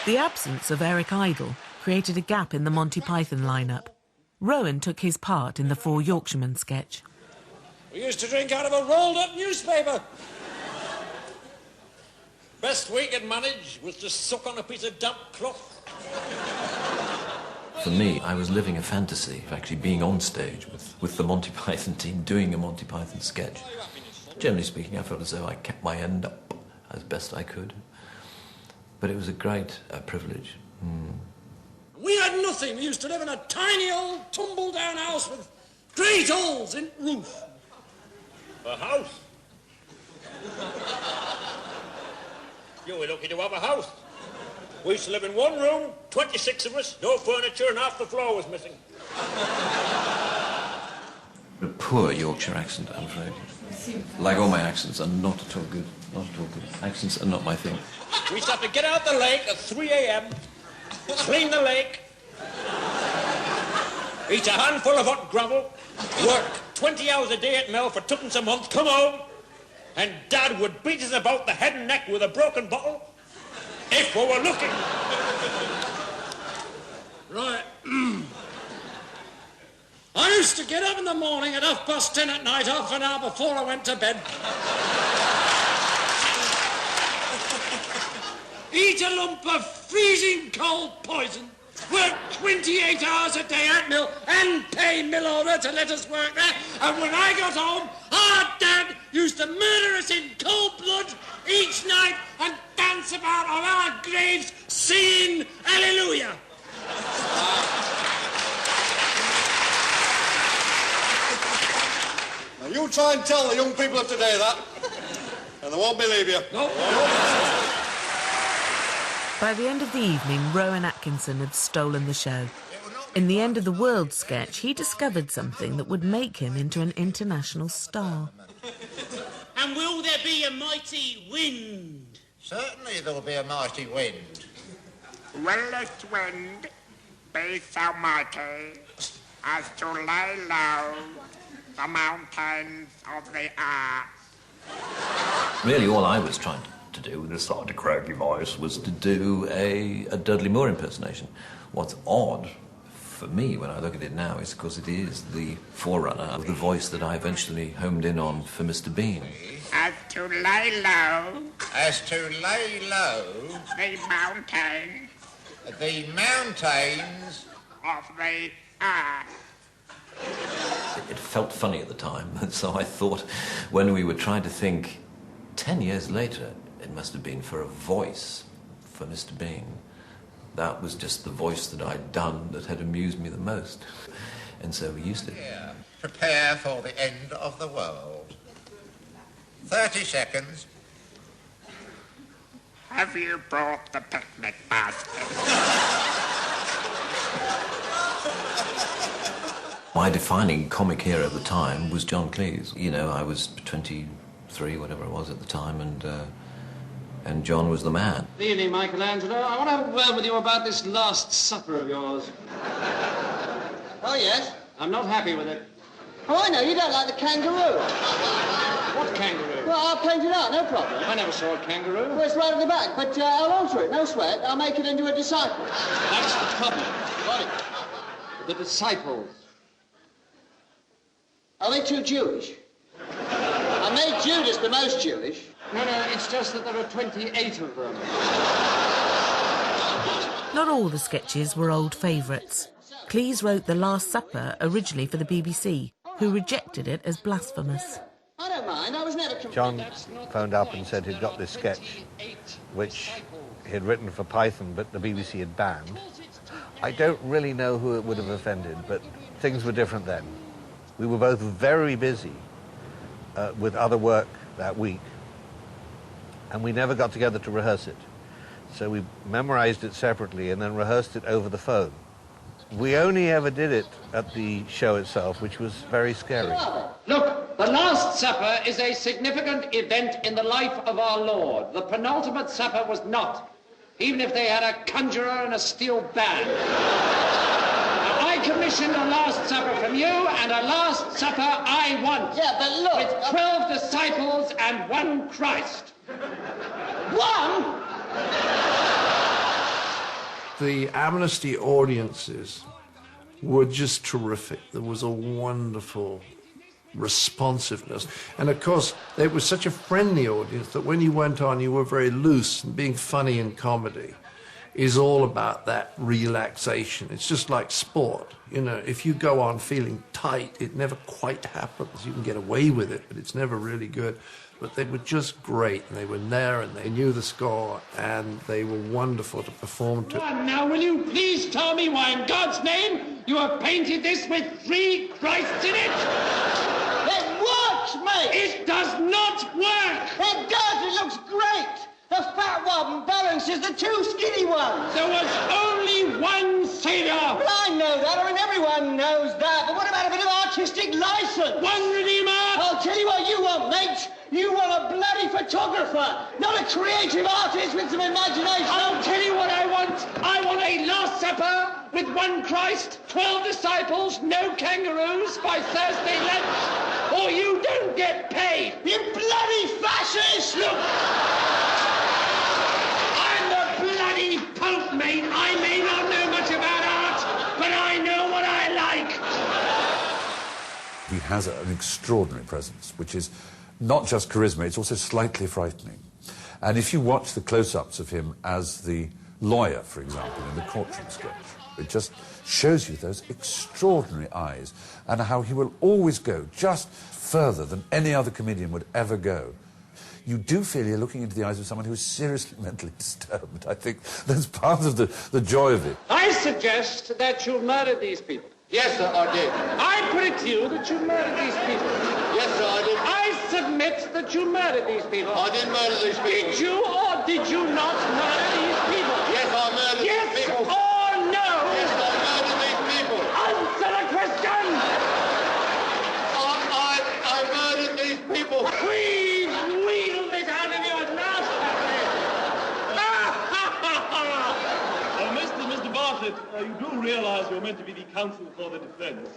The absence of Eric Idle created a gap in the Monty Python lineup. Rowan took his part in the Four Yorkshiremen sketch. We used to drink out of a rolled-up newspaper. Best we could manage was to suck on a piece of damp cloth. For me, I was living a fantasy of actually being on stage with the Monty Python team doing a Monty Python sketch. Generally speaking, I felt as though I kept my end up as best I could. But it was a great privilege. We had nothing. We used to live in a tiny old tumble-down house with great holes in the roof. A house? You were lucky to have a house. We used to live in one room, 26 of us, no furniture, and half the floor was missing. A poor Yorkshire accent, I'm afraid. Like all my accents, are not at all good. Not at all good. Accents are not my thing. We used to have to get out the lake at 3 a.m., clean the lake, eat a handful of hot gravel, work 20 hours a day at mill for twopence a month, come home, and Dad would beat us about the head and neck with a broken bottle, if we were lucky. Right. I used to get up in the morning at 10:30 at night, half an hour before I went to bed. Eat a lump of freezing cold poison, work 28 hours a day at mill, and pay mill order to let us work there. And when I got home, our Dad used to murder us in cold blood each night and dance about on our graves singing Hallelujah. Now you try and tell the young people of today that, and they won't believe you. No. By the end of the evening, Rowan Atkinson had stolen the show. In the End of the World sketch, he discovered something that would make him into an international star. And will there be a mighty wind? Certainly there'll be a mighty wind. Will this wind be so mighty as to lay low the mountains of the earth? Really, all I was trying to do with this sort of croaky voice was to do a Dudley Moore impersonation. What's odd for me when I look at it now is because it is the forerunner of the voice that I eventually homed in on for Mr. Bean. As to lay low. As to lay low. The mountains. The mountains. Of the earth. It felt funny at the time, and so I thought when we were trying to think 10 years later, it must have been for a voice for Mr. Bean. That was just the voice that I'd done that had amused me the most. And so we used it. Yeah. Prepare for the end of the world. 30 seconds. Have you brought the picnic basket? My defining comic hero at the time was John Cleese. You know, I was 23, whatever I was at the time, and John was the man. Good evening, Michelangelo. I want to have a word with you about this Last Supper of yours. Oh, yes? I'm not happy with it. Oh, I know, you don't like the kangaroo. What kangaroo? Well, I'll paint it out, no problem. I never saw a kangaroo. Well, it's right at the back, but I'll alter it, no sweat. I'll make it into a disciple. That's the problem. Right. The disciples. Are they too Jewish? I made Judas the most Jewish. No, it's just that there are 28 of them. Not all the sketches were old favourites. Cleese wrote The Last Supper originally for the BBC, who rejected it as blasphemous. I don't mind, I was never... John phoned up and said he'd got this sketch, which he'd written for Python, but the BBC had banned. I don't really know who it would have offended, but things were different then. We were both very busy with other work that week, and we never got together to rehearse it. So we memorized it separately and then rehearsed it over the phone. We only ever did it at the show itself, which was very scary. Look, the Last Supper is a significant event in the life of our Lord. The penultimate supper was not, even if they had a conjurer and a steel band. Now, I commissioned a Last Supper from you, and a Last Supper I want. Yeah, but look... With 12 disciples and 1 Christ. One? The Amnesty audiences were just terrific. There was a wonderful responsiveness. And of course, it was such a friendly audience that when you went on, you were very loose, and being funny in comedy is all about that relaxation. It's just like sport. You know, if you go on feeling tight, it never quite happens. You can get away with it, but it's never really good. But they were just great, and they were there, and they knew the score, and they were wonderful to perform to. Now, will you please tell me why, in God's name, you have painted this with 3 Christs in it? It works, mate! It does not work! It does! It looks great! The fat one balances the 2 skinny ones. There was only one Saviour. Well, I know that. I mean, everyone knows that. But what about a bit of artistic license? One Redeemer. I'll tell you what you want, mate. You want a bloody photographer, not a creative artist with some imagination. I'll tell you what I want. I want a Last Supper with 1 Christ, 12 disciples, no kangaroos by Thursday lunch, or you don't get paid. You bloody fascist! Look! Bloody Pope, mate. I may not know much about art, but I know what I like. He has an extraordinary presence, which is not just charisma, it's also slightly frightening. And if you watch the close-ups of him as the lawyer, for example, in the courtroom sketch, it just shows you those extraordinary eyes and how he will always go just further than any other comedian would ever go. You do feel you're looking into the eyes of someone who is seriously mentally disturbed. I think that's part of the joy of it. I suggest that you murder these people. Yes, sir, I did. I put it to you that you murdered these people. Yes, sir, I did. I submit that you murdered these people. I didn't murder these people. Did you or did you not murder these people? Yes, I murdered these people. Yes or no? Yes, I murdered these people. Answer the question! I murdered these people. Please wheedle this out of your nose. Mr. Bartlett, you do realize you're meant to be the counsel for the defense.